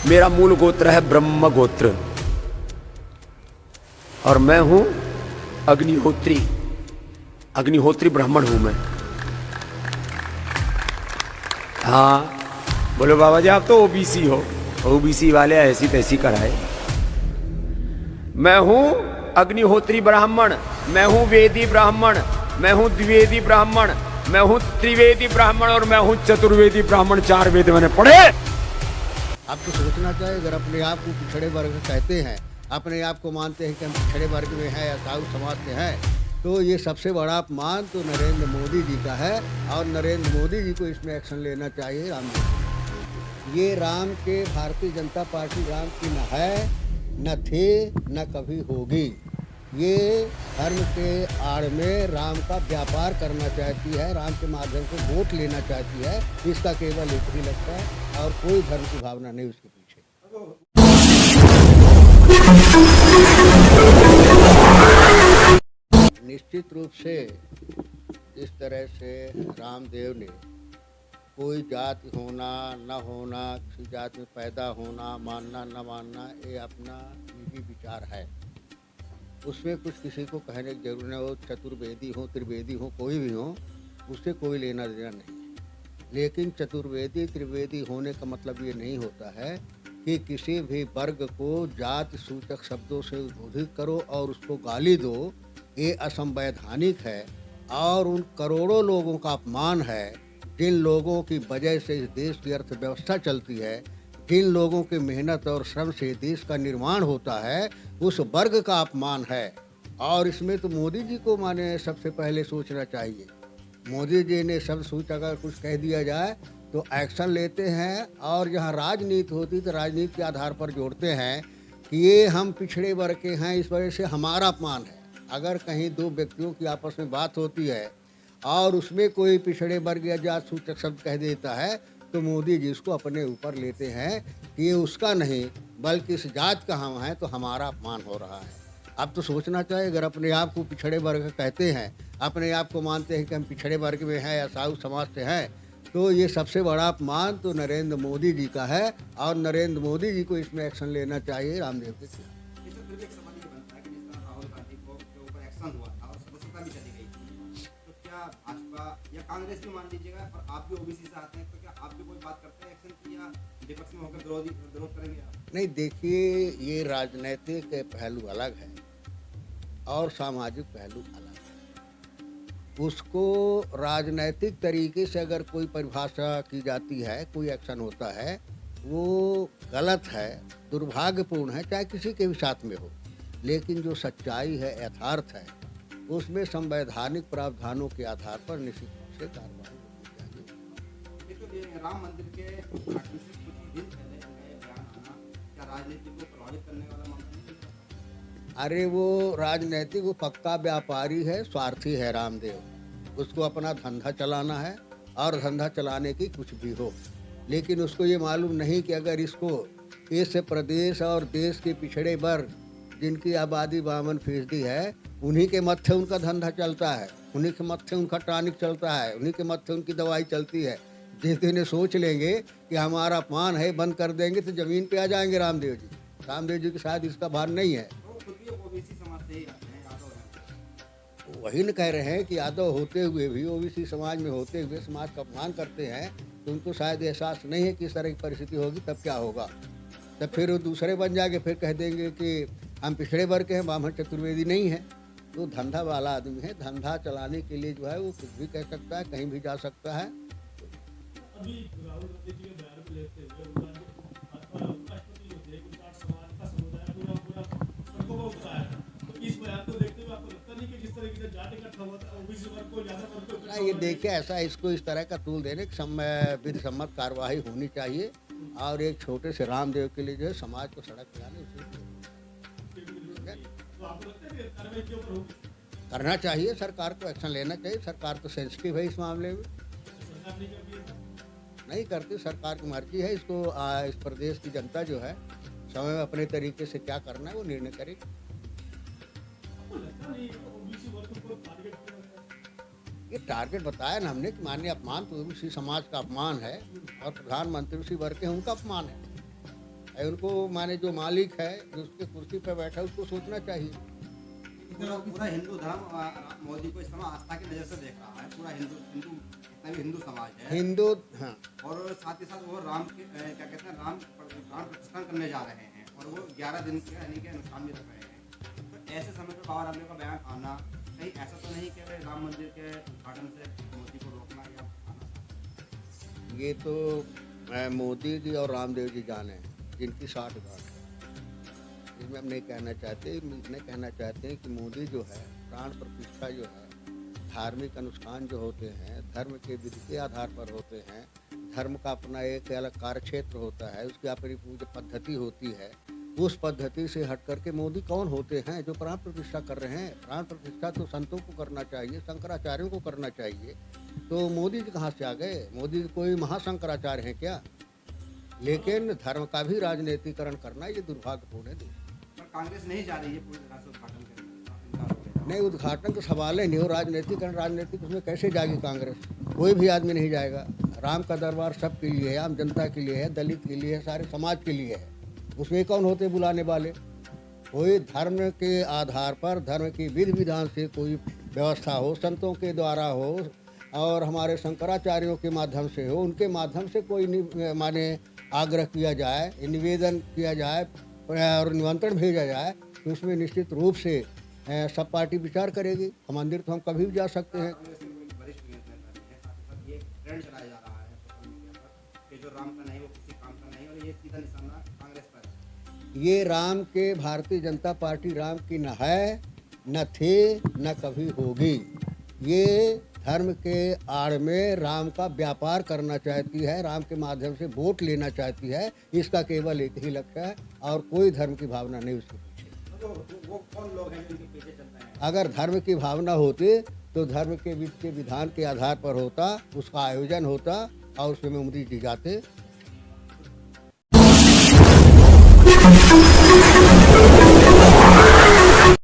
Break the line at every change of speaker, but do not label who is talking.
मेरा मूल गोत्र है ब्रह्म गोत्र और मैं हूं अग्निहोत्री। अग्निहोत्री ब्राह्मण हूं मैं। हाँ बोलो बाबा जी आप तो ओबीसी हो। ओबीसी वाले ऐसी तैसी कराए। मैं हूं अग्निहोत्री ब्राह्मण, मैं हूं वेदी ब्राह्मण, मैं हूं द्विवेदी ब्राह्मण, मैं हूं त्रिवेदी ब्राह्मण और मैं हूं चतुर्वेदी ब्राह्मण। 4 वेद मैंने पढ़े।
आप तो सोचना चाहिए, अगर अपने आप को पिछड़े वर्ग कहते हैं, अपने आप को मानते हैं कि हम पिछड़े वर्ग में हैं या साधु समाज से हैं, तो ये सबसे बड़ा अपमान तो नरेंद्र मोदी जी का है और नरेंद्र मोदी जी को इसमें एक्शन लेना चाहिए। राम जी, ये राम के भारतीय जनता पार्टी राम की न है, न थे, न कभी होगी। ये धर्म के आड़ में राम का व्यापार करना चाहती है, राम के माध्यम से वोट लेना चाहती है। इसका केवल एक ही लगता है और कोई धर्म की भावना नहीं उसके पीछे। निश्चित रूप से इस तरह से रामदेव ने कोई जाति होना न होना, किसी जाति में पैदा होना, मानना न मानना, ये अपना निजी विचार है। उसमें कुछ किसी को कहने की जरूरत नहीं हो, चतुर्वेदी हो त्रिवेदी हो कोई भी हो, उससे कोई लेना देना नहीं। लेकिन चतुर्वेदी त्रिवेदी होने का मतलब ये नहीं होता है कि किसी भी वर्ग को जाति सूचक शब्दों से उद्बोधित करो और उसको गाली दो। ये असंवैधानिक है और उन करोड़ों लोगों का अपमान है जिन लोगों की वजह से इस देश की अर्थव्यवस्था चलती है, जिन लोगों की मेहनत और श्रम से देश का निर्माण होता है, उस वर्ग का अपमान है। और इसमें तो मोदी जी को माने सबसे पहले सोचना चाहिए। मोदी जी ने शब्द सूच अगर कुछ कह दिया जाए तो एक्शन लेते हैं और जहाँ राजनीति होती तो राजनीति के आधार पर जोड़ते हैं कि ये हम पिछड़े वर्ग के हैं, इस वजह से हमारा अपमान है। अगर कहीं दो व्यक्तियों की आपस में बात होती है और उसमें कोई पिछड़े वर्ग या जात सूचक शब्द कह देता है तो मोदी जी इसको अपने ऊपर लेते हैं कि ये उसका नहीं बल्कि इस जात का हम हैं तो हमारा अपमान हो रहा है। अब तो सोचना चाहिए, अगर अपने आप को पिछड़े वर्ग कहते हैं, अपने आप को मानते हैं कि हम पिछड़े वर्ग में हैं या साधु समाज से हैं, तो ये सबसे बड़ा अपमान तो नरेंद्र मोदी जी का है और नरेंद्र मोदी जी को इसमें एक्शन लेना चाहिए रामदेव के खिलाफ।
भाजपा या कांग्रेस भी मान लीजिएगा और आप भी ओबीसी से आते हैं, तो क्या आप भी कोई बात करते हैं एक्शन की या विपक्ष में होकर विरोध करेंगे आप?
नहीं, देखिए ये राजनीतिक पहलू अलग है और सामाजिक पहलू अलग है। उसको राजनीतिक तरीके से अगर कोई परिभाषा की जाती है, कोई एक्शन होता है, वो गलत है, दुर्भाग्यपूर्ण है, चाहे किसी के भी साथ में हो। लेकिन जो सच्चाई है, यथार्थ है, उसमें संवैधानिक प्रावधानों के आधार पर निश्चित रूप से कार्रवाई होनी चाहिए।
राम मंदिर के उद्घाटन से कुछ ही दिन पहले बयान आना क्या राजनीति को प्रभावित करने वाला मामला नहीं?
अरे वो राजनीतिक वो पक्का व्यापारी है, स्वार्थी है रामदेव। उसको अपना धंधा चलाना है और धंधा चलाने की कुछ भी हो, लेकिन उसको ये मालूम नहीं कि अगर इसको इस प्रदेश और देश के पिछड़े वर्ग जिनकी आबादी 52% है, उन्हीं के मत्थे उनका धंधा चलता है, उन्हीं के मत्थे उनका टॉनिक चलता है, उन्हीं के मत्थे उनकी दवाई चलती है। जिस दिन ये सोच लेंगे कि हमारा अपमान है, बंद कर देंगे, तो ज़मीन पे आ जाएंगे रामदेव जी। रामदेव जी के साथ इसका भार नहीं है। वही न कह रहे हैं कि यादव होते हुए भी, ओबीसी समाज में होते हुए समाज का अपमान करते हैं, तो उनको शायद एहसास नहीं है कि इस तरह की परिस्थिति होगी तब क्या होगा। तब फिर वो दूसरे बन जाएंगे, फिर कह देंगे कि हम पिछड़े वर्ग के हैं, ब्राह्मण चतुर्वेदी नहीं है। तो धंधा वाला आदमी है, धंधा चलाने के लिए जो है वो कुछ भी कह सकता है, कहीं भी जा सकता है।
अभी राहुल गांधी जी के बयान को लेते हुए उपराष्ट्रपति जो थे, गुजरात समाज का समुदाय पूरा सड़कों पर उतरा है, तो इस बयान को देखते हुए आपको लगता नहीं कि जिस तरीके से जाट इकट्ठा हुआ था ओबीसी वर्ग को ज्यादा वर्ग को
ना, ये देखिए ऐसा इसको इस तरह का टूल देने की विधि सम्मत कार्यवाही होनी चाहिए और एक छोटे से रामदेव के लिए जो है समाज को सड़क पे आने करना चाहिए। सरकार को एक्शन लेना चाहिए। सरकार तो सेंसिटिव है इस मामले में, नहीं करती। सरकार की मर्जी है, इसको इस प्रदेश की जनता जो है समय में अपने तरीके से क्या करना है वो निर्णय करेगी। ये टारगेट बताया ना हमने कि माननीय अपमान तो ओबीसी समाज का अपमान है और प्रधानमंत्री उसी वर्ग के हैं, उनका अपमान है। उनको माने जो मालिक है, जो उसके कुर्सी पर बैठा है, उसको सोचना चाहिए।
पूरा हिंदू धर्म मोदी को इस समय आस्था की नज़र से देख रहा है। पूरा हिंदू हिंदू जितना भी हिंदू समाज है,
हिंदू, हाँ,
और साथ ही साथ वो राम के क्या कहते हैं, राम प्रतिष्ठान करने जा रहे हैं, और वो 11 दिन के यानी कि अनुष्ठान भी रख रहे हैं। तो ऐसे समय पर बाबा रामदेव का बयान आना, कहीं ऐसा तो नहीं कि राम मंदिर के उद्घाटन से मोदी को रोकना या आना?
ये तो मोदी जी और रामदेव जी जाने हैं, जिनकी 60 गांठ है। इसमें हम नहीं कहना चाहते, इतने कहना चाहते हैं कि मोदी जो है, प्राण प्रतिष्ठा जो है, धार्मिक अनुष्ठान जो होते हैं, धर्म के विधि के आधार पर होते हैं। धर्म का अपना एक अलग कार्यक्षेत्र होता है, उसकी अपनी पूजा पद्धति होती है। उस पद्धति से हट करके मोदी कौन होते हैं जो प्राण प्रतिष्ठा कर रहे हैं? प्राण प्रतिष्ठा तो संतों को करना चाहिए, शंकराचार्यों को करना चाहिए। तो मोदी जी कहाँ से आ गए? मोदी कोई महाशंकराचार्य हैं क्या? लेकिन धर्म का भी राजनीतिकरण करना ये दुर्भाग्यपूर्ण है।
पर कांग्रेस नहीं जा रही है पूरी तरह से उद्घाटन करने।
नहीं, उद्घाटन का सवाल है नहीं, और राजनीतिक उसमें कैसे जाएगी कांग्रेस? कोई भी आदमी नहीं जाएगा। राम का दरबार सबके लिए है, आम जनता के लिए है, दलित के लिए है, सारे समाज के लिए है। उसमें कौन होते बुलाने वाले? कोई धर्म के आधार पर, धर्म की विधि विधान से कोई व्यवस्था हो, संतों के द्वारा हो और हमारे शंकराचार्यों के माध्यम से हो, उनके माध्यम से कोई माने आग्रह किया जाए, निवेदन किया जाए और निमंत्रण भेजा जाए, तो उसमें निश्चित रूप से सब पार्टी विचार करेगी। मंदिर तो हम कभी भी जा सकते हैं।
कांग्रेस के कोई वरिष्ठ नेता है, साथ ही साथ ये ट्रेंड चलाया जा रहा है सोशल मीडिया पर कि जो राम का नहीं वो किसी काम का नहीं, और ये सीधा निशाना कांग्रेस पर है।
ये राम के, भारतीय जनता पार्टी राम की न है, न थी, न कभी होगी। ये धर्म के आड़ में राम का व्यापार करना चाहती है, राम के माध्यम से वोट लेना चाहती है। इसका केवल एक ही लक्ष्य है और कोई धर्म की भावना नहीं उसके पीछे।
तो वो कौन लोग हैं जिनके पीछे चल रहे हैं?
अगर धर्म की भावना होती तो धर्म के विधि के विधान के आधार पर होता, उसका आयोजन होता और उसमें मोदी जी जाते।